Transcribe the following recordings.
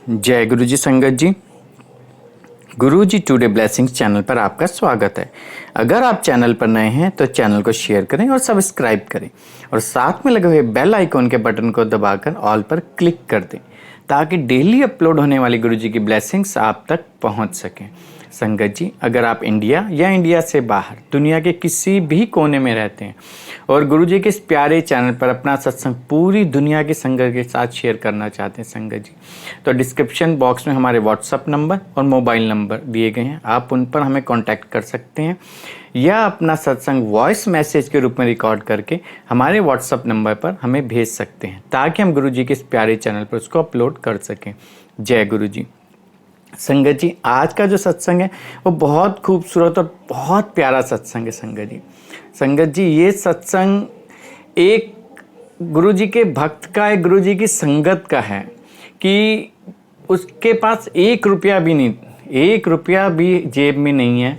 जय गुरु जी संगत जी। गुरु जी today blessings channel पर आपका स्वागत है। अगर आप चैनल पर नए हैं तो चैनल को शेयर करें और सब्सक्राइब करें और साथ में लगे हुए बेल आइकॉन के बटन को दबाकर ऑल पर क्लिक कर दें ताकि डेली अपलोड होने वाली गुरु जी की ब्लेसिंग्स आप तक पहुंच सकें। संगत जी, अगर आप इंडिया या इंडिया से बाहर दुनिया के किसी भी कोने में रहते हैं और गुरु जी के इस प्यारे चैनल पर अपना सत्संग पूरी दुनिया की संगत के साथ शेयर करना चाहते हैं संगत जी, तो डिस्क्रिप्शन बॉक्स में हमारे व्हाट्सअप नंबर और मोबाइल नंबर दिए गए हैं। आप उन पर हमें कांटेक्ट कर सकते हैं या अपना सत्संग वॉइस मैसेज के रूप में रिकॉर्ड करके हमारे व्हाट्सअप नंबर पर हमें भेज सकते हैं ताकि हम गुरु जी के इस प्यारे चैनल पर उसको अपलोड कर सकें। जय गुरु जी। संगत जी, आज का जो सत्संग है वो बहुत खूबसूरत और बहुत प्यारा सत्संग है संगत जी। संगत जी, ये सत्संग एक गुरु जी के भक्त का, एक गुरु जी की संगत का है कि उसके पास 1 रुपया भी नहीं, 1 रुपया भी जेब में नहीं है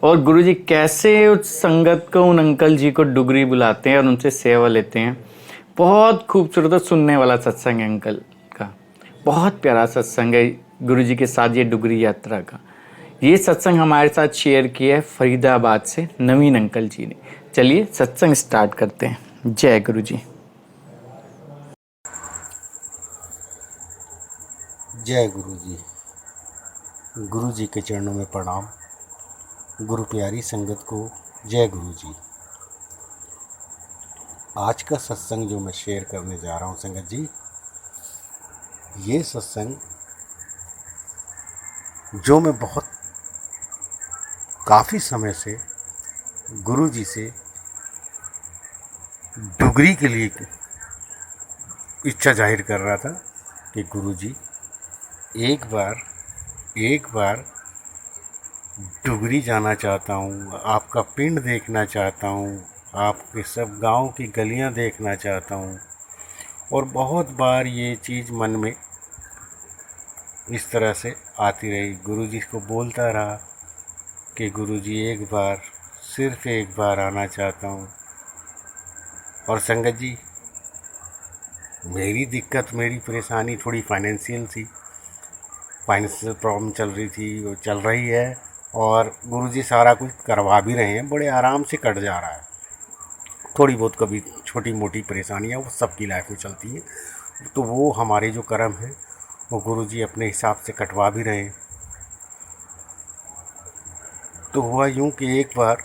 और गुरु जी कैसे उस संगत को, उन अंकल जी को डुगरी बुलाते हैं और उनसे सेवा लेते हैं। बहुत खूबसूरत और सुनने वाला सत्संग है अंकल का। बहुत प्यारा सत्संग है गुरु जी के साथ ये डुगरी यात्रा का। ये सत्संग हमारे साथ शेयर किया है फरीदाबाद से नवीन अंकल जी ने। चलिए सत्संग स्टार्ट करते हैं। जय गुरु जी। जय गुरु जी। गुरु जी के चरणों में प्रणाम। गुरु प्यारी संगत को जय गुरु जी। आज का सत्संग जो मैं शेयर करने जा रहा हूँ संगत जी, ये सत्संग जो मैं बहुत काफ़ी समय से गुरु जी से डुगरी के लिए इच्छा जाहिर कर रहा था कि गुरु जी एक बार डुगरी जाना चाहता हूँ, आपका पिंड देखना चाहता हूँ, आपके सब गांव की गलियां देखना चाहता हूँ। और बहुत बार ये चीज़ मन में इस तरह से आती रही। गुरु जी को बोलता रहा कि गुरु जी सिर्फ एक बार आना चाहता हूँ। और संगत जी, मेरी दिक्कत, मेरी परेशानी थोड़ी फाइनेंशियल थी, फाइनेंशियल प्रॉब्लम चल रही थी, वो चल रही है और गुरुजी सारा कुछ करवा भी रहे हैं, बड़े आराम से कट जा रहा है। थोड़ी बहुत कभी छोटी मोटी परेशानियाँ वो सबकी लाइफ में चलती हैं, तो वो हमारे जो कर्म हैं वो गुरुजी अपने हिसाब से कटवा भी रहे हैं। तो हुआ यूँ कि एक बार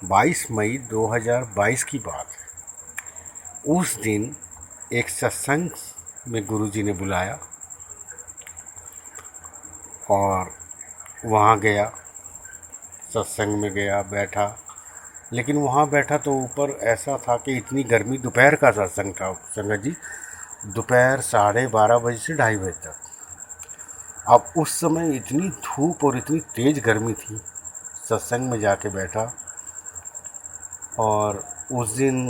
22 मई 2022 की बात है। उस दिन एक सत्संग में गुरुजी ने बुलाया और वहाँ गया, सत्संग में गया, बैठा। लेकिन वहाँ बैठा तो ऊपर ऐसा था कि इतनी गर्मी, दोपहर का सत्संग था संगत जी, दोपहर 12:30 बजे से 2:30 बजे तक। अब उस समय इतनी धूप और इतनी तेज़ गर्मी थी। सत्संग में जाके बैठा और उस दिन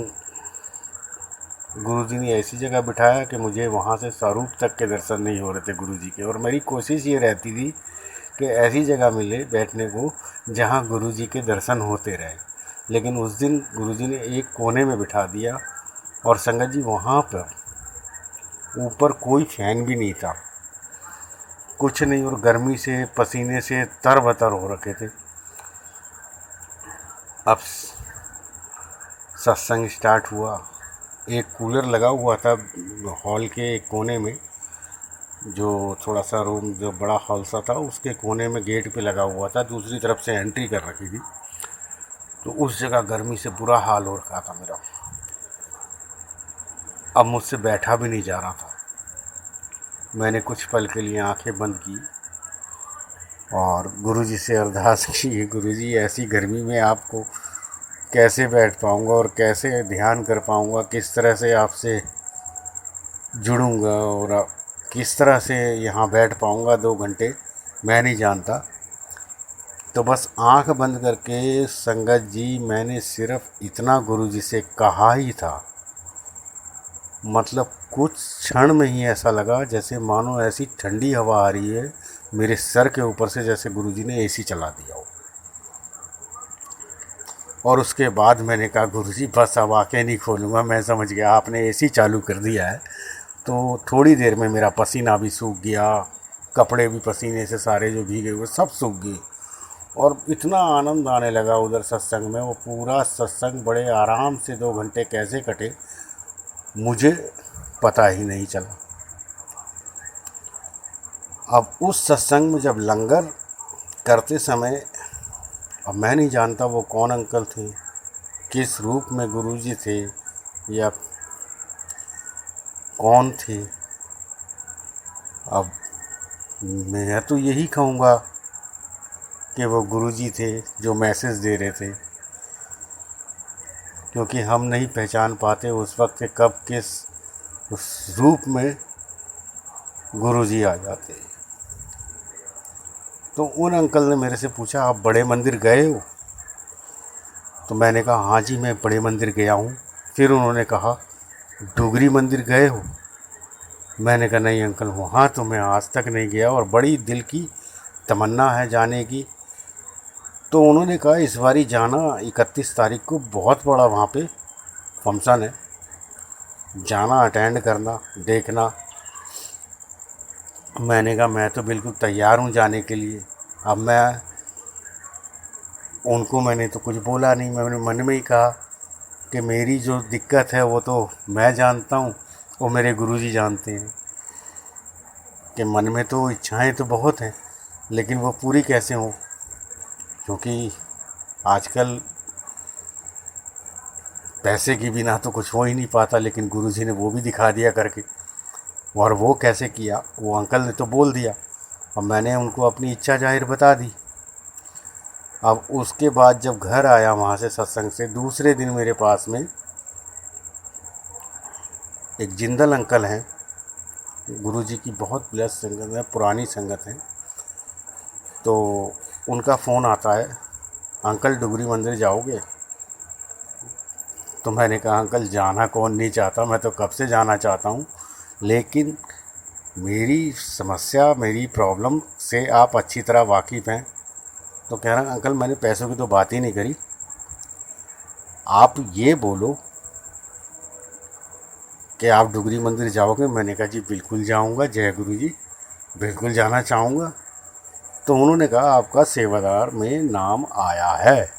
गुरुजी ने ऐसी जगह बिठाया कि मुझे वहाँ से स्वरूप तक के दर्शन नहीं हो रहे थे गुरुजी के। और मेरी कोशिश ये रहती थी कि ऐसी जगह मिले बैठने को जहाँ गुरुजी के दर्शन होते रहे। लेकिन उस दिन गुरुजी ने एक कोने में बिठा दिया और संगत जी वहाँ पर ऊपर कोई फैन भी नहीं था, कुछ नहीं, और गर्मी से पसीने से तरबतर हो रखे थे। अब सत्संग स्टार्ट हुआ। एक कूलर लगा हुआ था हॉल के एक कोने में, जो थोड़ा सा रूम, जो बड़ा हॉल सा था उसके कोने में गेट पे लगा हुआ था, दूसरी तरफ से एंट्री कर रखी थी। तो उस जगह गर्मी से बुरा हाल हो रखा था मेरा। अब मुझसे बैठा भी नहीं जा रहा था। मैंने कुछ पल के लिए आंखें बंद की और गुरुजी से अरदास की, गुरुजी ऐसी गर्मी में आपको कैसे बैठ पाऊँगा और कैसे ध्यान कर पाऊँगा, किस तरह से आपसे जुड़ूँगा और किस तरह से यहाँ बैठ पाऊँगा 2 घंटे, मैं नहीं जानता। तो बस आंख बंद करके संगत जी मैंने सिर्फ इतना गुरुजी से कहा ही था। मतलब कुछ क्षण में ही ऐसा लगा जैसे मानो ऐसी ठंडी हवा आ रही है मेरे सर के ऊपर से, जैसे गुरुजी ने एसी चला दिया हो। और उसके बाद मैंने कहा गुरुजी बस अब आँखें नहीं खोलूँगा, मैं समझ गया आपने एसी चालू कर दिया है। तो थोड़ी देर में मेरा पसीना भी सूख गया, कपड़े भी पसीने से सारे जो भीगे हुए सब सूख गए, और इतना आनंद आने लगा उधर सत्संग में। वो पूरा सत्संग बड़े आराम से 2 घंटे कैसे कटे मुझे पता ही नहीं चला। अब उस सत्संग में जब लंगर करते समय, अब मैं नहीं जानता वो कौन अंकल थे, किस रूप में गुरुजी थे या कौन थे। अब मैं तो यही कहूँगा कि वो गुरुजी थे जो मैसेज दे रहे थे, क्योंकि हम नहीं पहचान पाते उस वक्त के कब किस उस रूप में गुरुजी आ जाते। तो उन अंकल ने मेरे से पूछा आप बड़े मंदिर गए हो? तो मैंने कहा हाँ जी मैं बड़े मंदिर गया हूँ। फिर उन्होंने कहा डुगरी मंदिर गए हो? मैंने कहा नहीं अंकल वहाँ तो मैं आज तक नहीं गया और बड़ी दिल की तमन्ना है जाने की। तो उन्होंने कहा इस बारी जाना, 31 तारीख को बहुत बड़ा वहाँ पे फंक्शन है, जाना, अटेंड करना, देखना। मैंने कहा मैं तो बिल्कुल तैयार हूँ जाने के लिए। अब मैंने तो कुछ बोला नहीं, मैंने मन में ही कहा कि मेरी जो दिक्कत है वो तो मैं जानता हूँ, वो मेरे गुरुजी जानते हैं कि मन में तो इच्छाएं तो बहुत हैं लेकिन वो पूरी कैसे हों, क्योंकि आजकल पैसे के बिना तो कुछ हो ही नहीं पाता। लेकिन गुरुजी ने वो भी दिखा दिया करके, और वो कैसे किया, वो अंकल ने तो बोल दिया और मैंने उनको अपनी इच्छा जाहिर बता दी। अब उसके बाद जब घर आया वहाँ से सत्संग से, दूसरे दिन मेरे पास में एक जिंदल अंकल हैं, गुरुजी की बहुत ब्लेस संगत है, पुरानी संगत है। तो उनका फ़ोन आता है अंकल डुगरी मंदिर जाओगे? तो मैंने कहा अंकल जाना कौन नहीं चाहता, मैं तो कब से जाना चाहता हूँ, लेकिन मेरी समस्या, मेरी प्रॉब्लम से आप अच्छी तरह वाकिफ़ हैं। तो कह रहा अंकल मैंने पैसों की तो बात ही नहीं करी, आप ये बोलो कि आप डुगरी मंदिर जाओगे? मैंने कहा जी बिल्कुल जाऊंगा, जय गुरु जी, बिल्कुल जाना चाहूँगा। तो उन्होंने कहा आपका सेवादार में नाम आया है,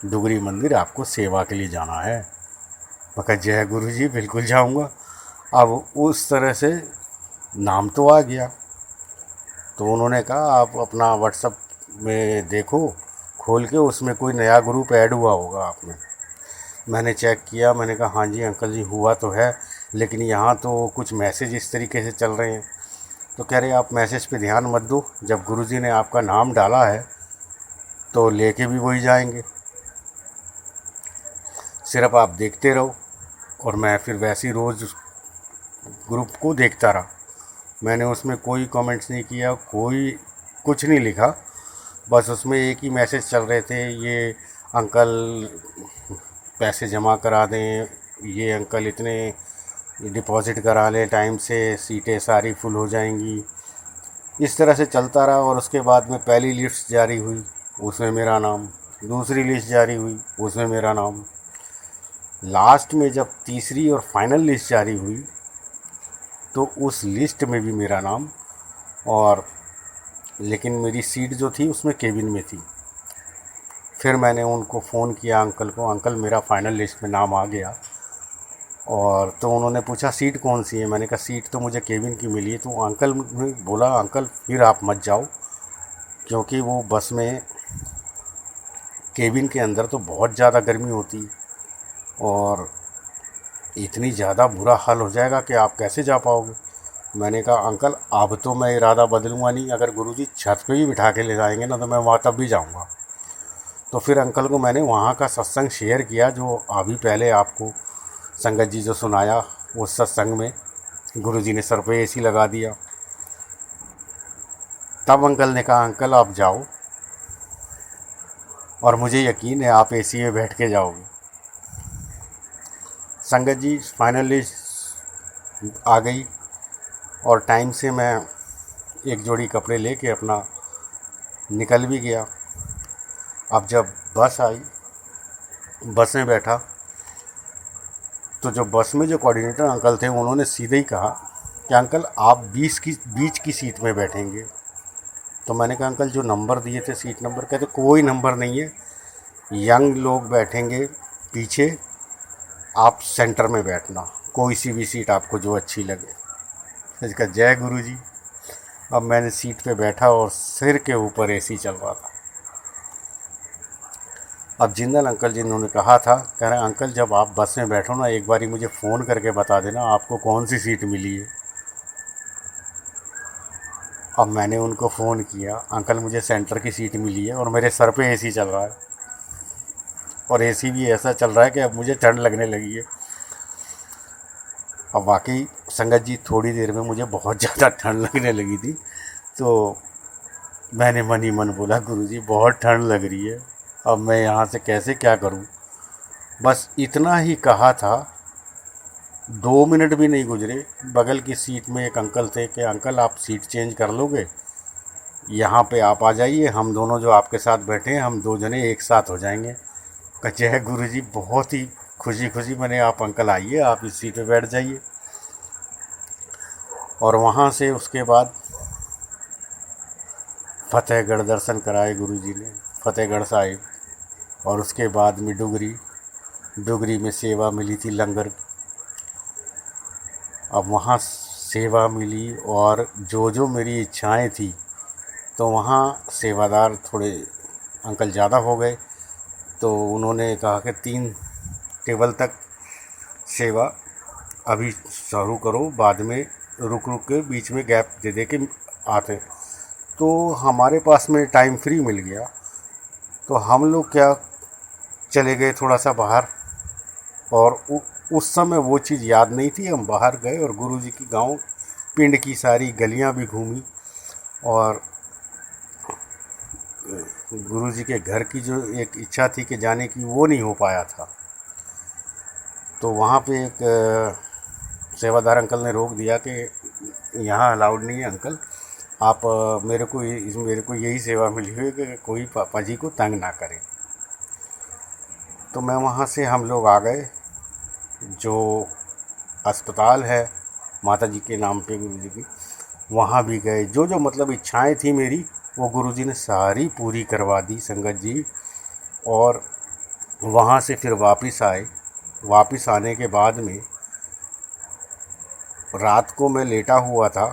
डुगरी मंदिर आपको सेवा के लिए जाना है। मैं कहा जय गुरु जी, बिल्कुल जाऊँगा। अब उस तरह से नाम तो आ गया। तो उन्होंने कहा आप अपना व्हाट्सएप में देखो खोल के, उसमें कोई नया ग्रुप ऐड हुआ होगा आप में। मैंने चेक किया, मैंने कहा हाँ जी अंकल जी हुआ तो है, लेकिन यहाँ तो कुछ मैसेज इस तरीके से चल रहे हैं। तो कह रहे आप मैसेज पे ध्यान मत दो, जब गुरुजी ने आपका नाम डाला है तो लेके भी वही जाएंगे, सिर्फ आप देखते रहो। और मैं फिर वैसे ही रोज़ ग्रुप को देखता रहा। मैंने उसमें कोई कमेंट्स नहीं किया, कोई कुछ नहीं लिखा, बस उसमें एक ही मैसेज चल रहे थे, ये अंकल पैसे जमा करा दें, ये अंकल इतने डिपॉज़िट करा लें टाइम से, सीटें सारी फुल हो जाएंगी। इस तरह से चलता रहा। और उसके बाद में पहली लिस्ट जारी हुई, उसमें मेरा नाम, दूसरी लिस्ट जारी हुई, उसमें मेरा नाम, लास्ट में जब तीसरी और फाइनल लिस्ट जारी हुई तो उस लिस्ट में भी मेरा नाम, और लेकिन मेरी सीट जो थी उसमें केबिन में थी। फिर मैंने उनको फ़ोन किया अंकल को, अंकल मेरा फाइनल लिस्ट में नाम आ गया। और तो उन्होंने पूछा सीट कौन सी है? मैंने कहा सीट तो मुझे केबिन की मिली है। तो अंकल ने बोला अंकल फिर आप मत जाओ, क्योंकि वो बस में केबिन के अंदर तो बहुत ज़्यादा गर्मी होती और इतनी ज़्यादा बुरा हाल हो जाएगा कि आप कैसे जा पाओगे। मैंने कहा अंकल अब तो मैं इरादा बदलूँगा नहीं, अगर गुरुजी छत पे भी बिठा के ले जाएंगे ना तो मैं वहाँ तब भी जाऊँगा। तो फिर अंकल को मैंने वहाँ का सत्संग शेयर किया, जो अभी पहले आपको संगत जी जो सुनाया, उस सत्संग में गुरुजी ने सर पे एसी लगा दिया। तब अंकल ने कहा अंकल आप जाओ, और मुझे यकीन है आप एसी में बैठ के जाओगे। संगत जी फाइनली आ गई और टाइम से मैं एक जोड़ी कपड़े लेके अपना निकल भी गया। अब जब बस आई, बस में बैठा तो जो बस में जो कोऑर्डिनेटर अंकल थे उन्होंने सीधे ही कहा कि अंकल आप बीच की सीट में बैठेंगे। तो मैंने कहा अंकल जो नंबर दिए थे सीट नंबर, कहते कोई नंबर नहीं है, यंग लोग बैठेंगे पीछे, आप सेंटर में बैठना, कोई सी भी सीट आपको जो अच्छी लगे। इसका जय गुरु जी। अब मैंने सीट पे बैठा और सिर के ऊपर एसी चल रहा था। अब जिंदल अंकल जी ने कहा था, कह रहे अंकल जब आप बस में बैठो ना एक बारी मुझे फ़ोन करके बता देना आपको कौन सी सीट मिली है। अब मैंने उनको फ़ोन किया, अंकल मुझे सेंटर की सीट मिली है और मेरे सर पे एसी चल रहा है, और एसी भी ऐसा चल रहा है कि अब मुझे ठंड लगने लगी है। अब वाकई संगत जी थोड़ी देर में मुझे बहुत ज़्यादा ठंड लगने लगी थी। तो मैंने मन ही मन बोला गुरुजी बहुत ठंड लग रही है, अब मैं यहाँ से कैसे क्या करूँ। बस इतना ही कहा था, 2 मिनट भी नहीं गुजरे, बगल की सीट में एक अंकल थे कि अंकल आप सीट चेंज कर लोगे, यहाँ पे आप आ जाइए, हम दोनों जो आपके साथ बैठे हैं हम 2 जने एक साथ हो जाएंगे। कहे है गुरुजी बहुत ही खुशी खुशी मैंने, आप अंकल आइए आप इस सीट पे बैठ जाइए। और वहाँ से उसके बाद फतेहगढ़ दर्शन कराए गुरुजी ने, फतेहगढ़ साहिब, और उसके बाद में डुगरी में सेवा मिली थी लंगर। अब वहाँ सेवा मिली और जो मेरी इच्छाएं थी, तो वहाँ सेवादार थोड़े अंकल ज़्यादा हो गए, तो उन्होंने कहा कि 3 टेबल तक सेवा अभी शुरू करो, बाद में रुक के बीच में गैप दे के आते। तो हमारे पास में टाइम फ्री मिल गया, तो हम लोग क्या चले गए थोड़ा सा बाहर, और उस समय वो चीज़ याद नहीं थी, हम बाहर गए और गुरुजी की गांव पिंड की सारी गलियां भी घूमी, और गुरुजी के घर की जो एक इच्छा थी कि जाने की वो नहीं हो पाया था। तो वहाँ पे एक सेवादार अंकल ने रोक दिया कि यहाँ अलाउड नहीं है अंकल, आप मेरे को यही सेवा मिली हुई है कि कोई पापा जी को तंग ना करें। तो मैं वहाँ से हम लोग आ गए, जो अस्पताल है माता जी के नाम पे गुरुजी की, वहाँ भी गए। जो मतलब इच्छाएं थी मेरी वो गुरुजी ने सारी पूरी करवा दी संगत जी। और वहाँ से फिर वापस आए। वापस आने के बाद में रात को मैं लेटा हुआ था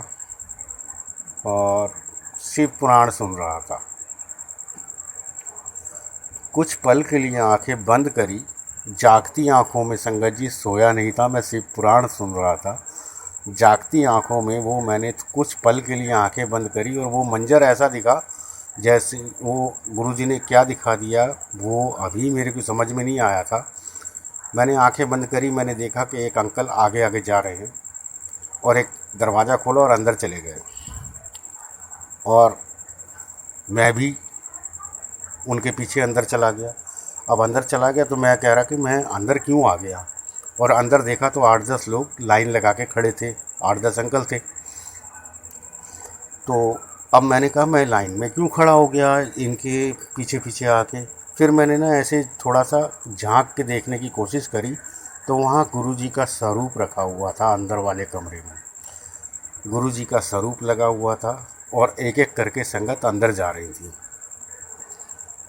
और शिव पुराण सुन रहा था। कुछ पल के लिए आंखें बंद करी, जागती आंखों में संगत जी सोया नहीं था, मैं शिव पुराण सुन रहा था। जागती आंखों में वो मैंने कुछ पल के लिए आंखें बंद करी और वो मंजर ऐसा दिखा जैसे वो गुरुजी ने क्या दिखा दिया वो अभी मेरे को समझ में नहीं आया था। मैंने आंखें बंद करी, मैंने देखा कि एक अंकल आगे आगे जा रहे हैं और एक दरवाज़ा खोला और अंदर चले गए, और मैं भी उनके पीछे अंदर चला गया। अब अंदर चला गया तो मैं कह रहा कि मैं अंदर क्यों आ गया, और अंदर देखा तो 8-10 लोग लाइन लगा के खड़े थे, 8-10 अंकल थे। तो अब मैंने कहा मैं लाइन में क्यों खड़ा हो गया इनके पीछे पीछे आके। फिर मैंने ना ऐसे थोड़ा सा झांक के देखने की कोशिश करी, तो वहाँ गुरुजी का स्वरूप रखा हुआ था। अंदर वाले कमरे में गुरुजी का स्वरूप लगा हुआ था और एक एक करके संगत अंदर जा रही थी।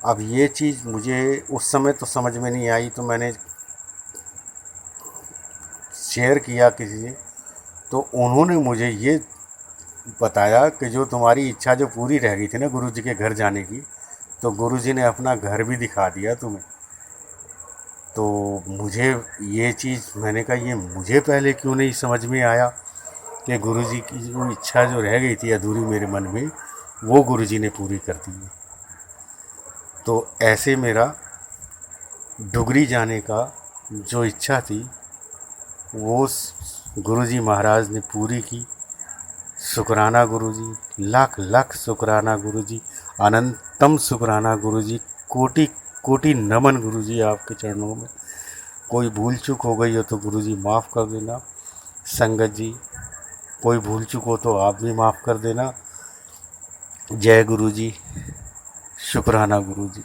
अब ये चीज़ मुझे उस समय तो समझ में नहीं आई, तो मैंने शेयर किया किसी से, तो उन्होंने मुझे ये बताया कि जो तुम्हारी इच्छा जो पूरी रह गई थी ना गुरुजी के घर जाने की, तो गुरुजी ने अपना घर भी दिखा दिया तुम्हें। तो मुझे ये चीज़, मैंने कहा ये मुझे पहले क्यों नहीं समझ में आया कि गुरुजी की जो इच्छा जो रह गई थी अधूरी मेरे मन में, वो गुरुजी ने पूरी कर दी है। तो ऐसे मेरा डुगरी जाने का जो इच्छा थी वो गुरुजी महाराज ने पूरी की। शुक्राना गुरुजी, लाख लाख शुक्राना गुरुजी, अनंतम शुक्राना गुरुजी, कोटि कोटि नमन गुरुजी आपके चरणों में। कोई भूल चूक हो गई हो तो गुरुजी माफ़ कर देना। संगत जी कोई भूल चूक हो तो आप भी माफ़ कर देना। जय गुरुजी, शुक्राना गुरुजी।